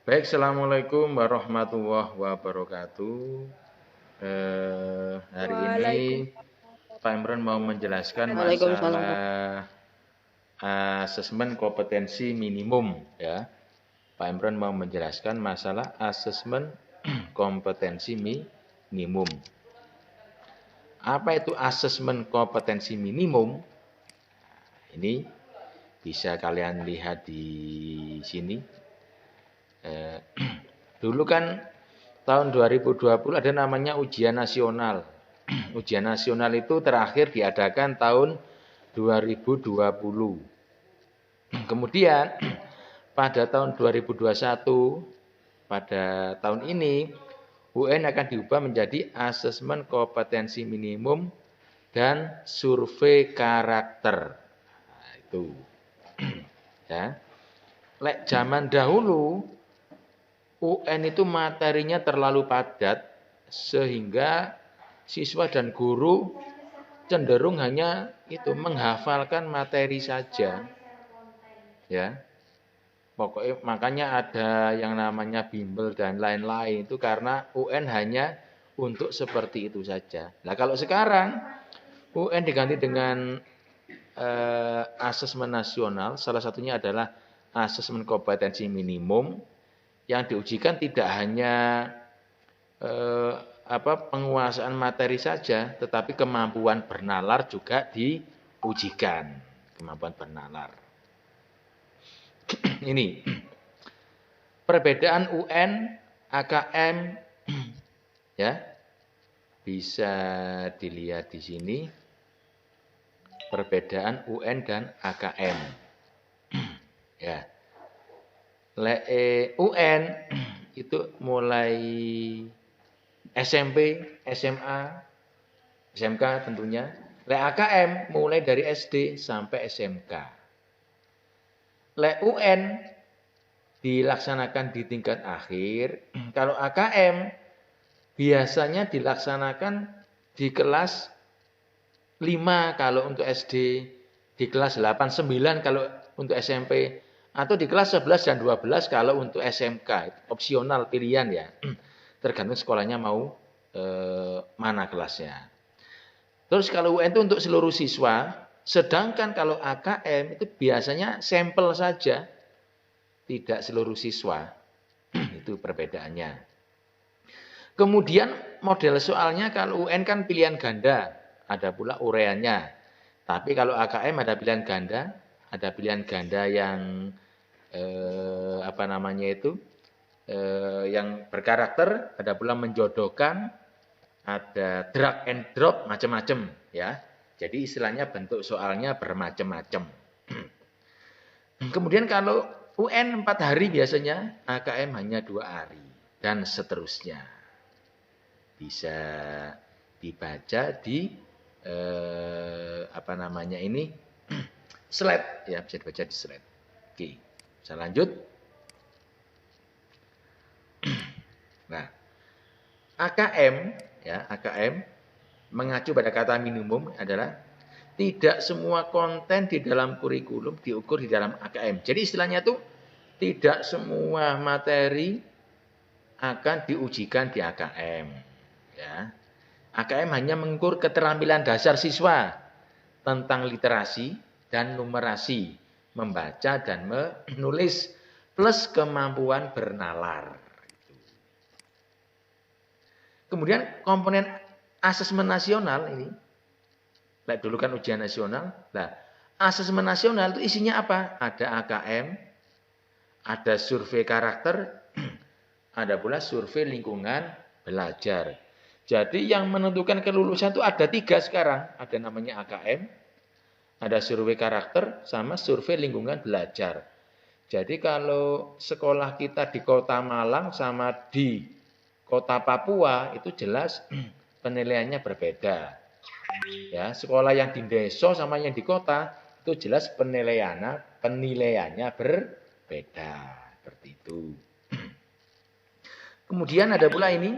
Baik, Assalamualaikum warahmatullahi wabarakatuh. Hari ini Pak Imran mau menjelaskan Waalaikumsalam. masalah asesmen kompetensi minimum, ya. Pak Imran mau menjelaskan masalah asesmen kompetensi minimum. Apa itu asesmen kompetensi minimum? Ini bisa kalian lihat di sini. Dulu kan tahun 2020 ada namanya ujian nasional. Ujian nasional itu terakhir diadakan tahun 2020. Kemudian pada tahun 2021, pada tahun ini, UN akan diubah menjadi asesmen kompetensi minimum dan survei karakter. Nah, itu. Ya. Lek zaman dahulu UN itu materinya terlalu padat sehingga siswa dan guru cenderung hanya itu menghafalkan materi saja. Ya. Pokoknya makanya ada yang namanya bimbel dan lain-lain itu karena UN hanya untuk seperti itu saja. Nah, kalau sekarang UN diganti dengan asesmen nasional, salah satunya adalah asesmen kompetensi minimum yang diujikan tidak hanya penguasaan materi saja, tetapi kemampuan bernalar juga diujikan. Kemampuan bernalar. Ini perbedaan UN, AKM, ya bisa dilihat di sini. Perbedaan UN dan AKM. Ya. UN itu mulai SMP, SMA, SMK tentunya. AKM mulai dari SD sampai SMK. UN dilaksanakan di tingkat akhir. Kalau AKM biasanya dilaksanakan di kelas 5 kalau untuk SD, di kelas 8, 9 kalau untuk SMP, atau di kelas 11 dan 12 kalau untuk SMK. Opsional pilihan ya. Tergantung sekolahnya mau mana kelasnya. Terus kalau UN itu untuk seluruh siswa, sedangkan kalau AKM itu biasanya sampel saja, tidak seluruh siswa. Itu perbedaannya. Kemudian model soalnya kalau UN kan pilihan ganda, ada pula ureannya. Tapi kalau AKM ada pilihan ganda, ada pilihan ganda yang yang berkarakter, ada pula menjodohkan, ada drag and drop, macam-macam ya. Jadi istilahnya bentuk soalnya bermacam-macam. Kemudian kalau UN 4 hari biasanya, AKM hanya 2 hari dan seterusnya. Bisa dibaca di slide ya, bisa dibaca di slide. Oke, bisa lanjut. Nah, AKM mengacu pada kata minimum adalah tidak semua konten di dalam kurikulum diukur di dalam AKM. Jadi istilahnya itu tidak semua materi akan diujikan di AKM. Ya. AKM hanya mengukur keterampilan dasar siswa tentang literasi dan numerasi, membaca dan menulis, plus kemampuan bernalar. Kemudian komponen asesmen nasional ini, dulu kan ujian nasional. Nah, asesmen nasional itu isinya apa? Ada AKM, ada survei karakter, ada pula survei lingkungan belajar. Jadi yang menentukan kelulusan itu ada 3 sekarang. Ada namanya AKM, ada survei karakter, sama survei lingkungan belajar. Jadi kalau sekolah kita di Kota Malang sama di Kota Papua itu jelas penilaiannya berbeda. Ya, sekolah yang di desa sama yang di kota itu jelas penilaiannya berbeda. Seperti itu. Kemudian ada pula ini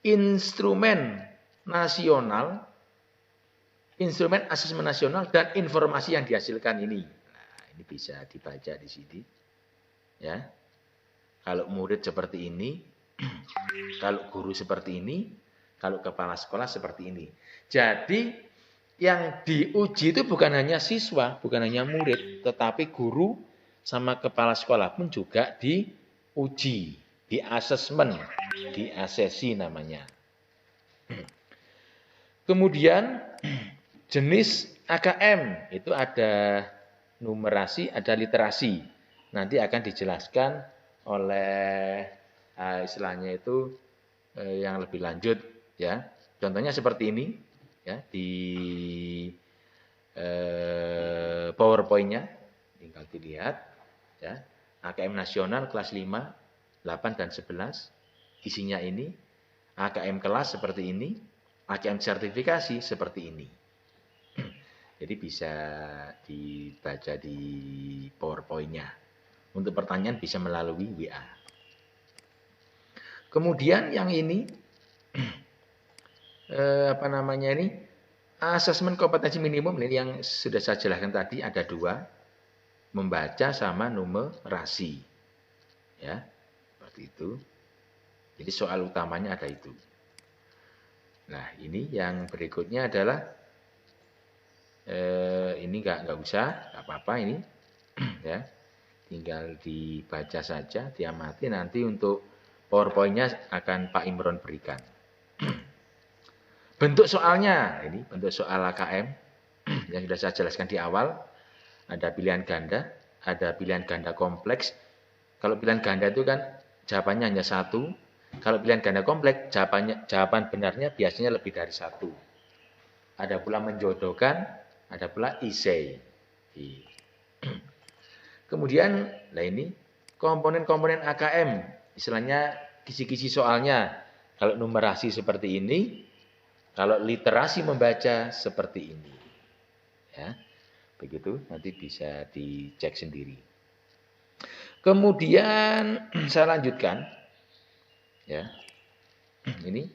instrumen nasional, instrumen asesmen nasional dan informasi yang dihasilkan ini. Nah, ini bisa dibaca di sini. Ya. Kalau murid seperti ini, kalau guru seperti ini, kalau kepala sekolah seperti ini. Jadi yang diuji itu bukan hanya siswa, bukan hanya murid, tetapi guru sama kepala sekolah pun juga diuji, di asesmen, di asesi namanya. Kemudian jenis AKM itu ada numerasi, ada literasi. Nanti akan dijelaskan oleh istilahnya itu yang lebih lanjut ya. Contohnya seperti ini ya di PowerPoint-nya tinggal dilihat ya. AKM nasional kelas 5, 8 dan 11 isinya ini. AKM kelas seperti ini, AKM sertifikasi seperti ini. Jadi bisa dibaca di PowerPoint-nya. Untuk pertanyaan bisa melalui WA. Kemudian yang ini, asesmen kompetensi minimum ini yang sudah saya jelaskan tadi ada 2, membaca sama numerasi, ya, seperti itu. Jadi soal utamanya ada itu. Nah ini yang berikutnya adalah, ini nggak usah, nggak apa-apa ini, ya. Tinggal dibaca saja, diamati, nanti untuk PowerPoint-nya akan Pak Imron berikan. Bentuk soalnya, ini bentuk soal AKM yang sudah saya jelaskan di awal. Ada pilihan ganda, ada pilihan ganda kompleks. Kalau pilihan ganda itu kan jawabannya hanya 1. Kalau pilihan ganda kompleks, jawaban benarnya biasanya lebih dari 1. Ada pula menjodohkan, ada pula isei. Kemudian, nah ini komponen-komponen AKM, istilahnya kisi-kisi soalnya. Kalau numerasi seperti ini, kalau literasi membaca seperti ini. Ya, begitu, nanti bisa dicek sendiri. Kemudian saya lanjutkan, ya, ini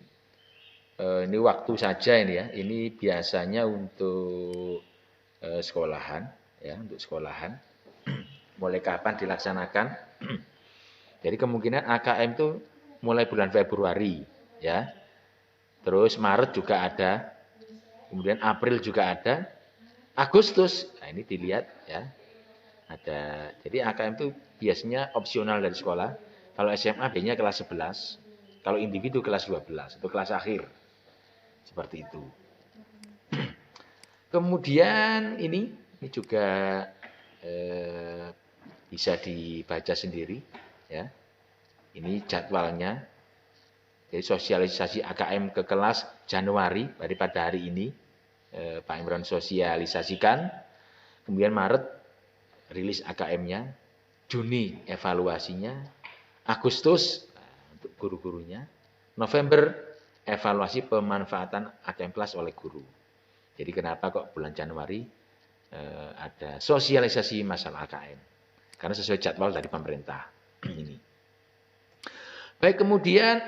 waktu saja ini ya. Ini biasanya untuk sekolahan, ya, untuk sekolahan. Mulai kapan dilaksanakan? Jadi kemungkinan AKM itu mulai bulan Februari, ya. Terus Maret juga ada, kemudian April juga ada, Agustus. Nah ini dilihat ya, ada. Jadi AKM itu biasanya opsional dari sekolah. Kalau SMA biasanya kelas 11, kalau individu kelas 12 atau kelas akhir, seperti itu. Kemudian ini juga bisa dibaca sendiri ya. Ini jadwalnya. Jadi sosialisasi AKM ke kelas Januari pada hari ini Pak Imron sosialisasikan. Kemudian Maret rilis AKM-nya, Juni evaluasinya, Agustus untuk guru-gurunya, November evaluasi pemanfaatan AKM kelas oleh guru. Jadi kenapa kok bulan Januari ada sosialisasi masalah AKM? Karena sesuai jadwal dari pemerintah ini. Baik, kemudian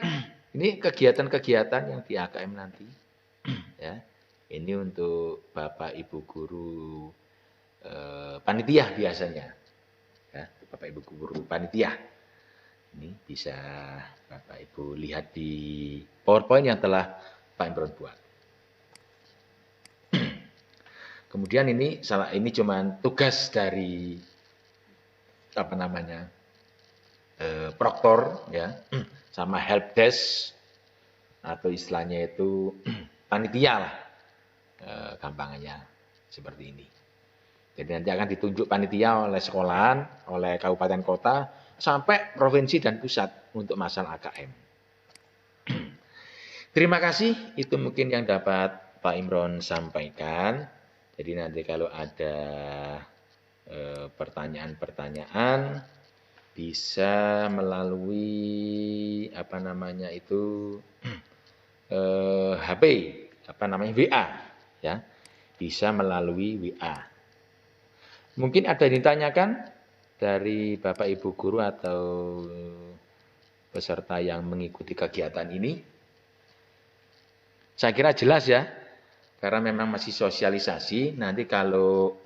ini kegiatan-kegiatan yang di AKM nanti, ya. Ini untuk Bapak Ibu guru panitia biasanya, ya, Bapak Ibu guru panitia. Ini bisa Bapak Ibu lihat di PowerPoint yang telah Pak Imron buat. Kemudian ini cuma tugas dari proktor ya, sama helpdesk atau istilahnya itu panitia lah, gampangannya seperti ini. Jadi nanti akan ditunjuk panitia oleh sekolahan, oleh kabupaten kota, sampai provinsi dan pusat untuk masalah AKM. Terima kasih, itu mungkin yang dapat Pak Imron sampaikan. Jadi nanti kalau ada pertanyaan-pertanyaan bisa melalui HP, WA, ya, bisa melalui WA. Mungkin ada yang ditanyakan dari Bapak Ibu guru atau peserta yang mengikuti kegiatan ini. Saya kira jelas ya, karena memang masih sosialisasi. Nanti kalau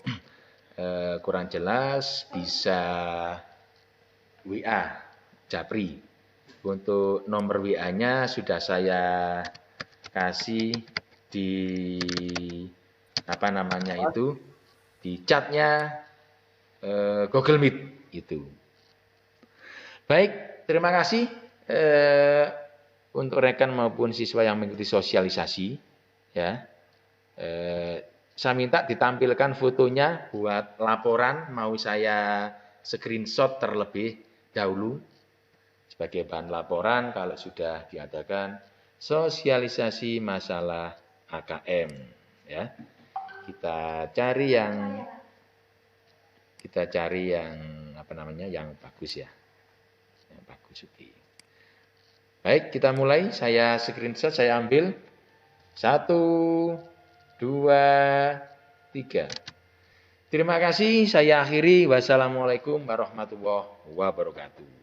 kurang jelas bisa WA Japri. Untuk nomor WA-nya sudah saya kasih di apa namanya itu, di chatnya Google Meet itu. Baik, terima kasih untuk rekan maupun siswa yang mengikuti sosialisasi. Ya, saya minta ditampilkan fotonya buat laporan, mau saya screenshot terlebih dahulu sebagai bahan laporan kalau sudah diadakan sosialisasi masalah AKM. Ya, kita cari yang apa namanya, yang bagus ya. Yang bagus. Baik, kita mulai. Saya screenshot, saya ambil. 1, 2, 3. Terima kasih. Saya akhiri. Wassalamualaikum warahmatullahi wabarakatuh.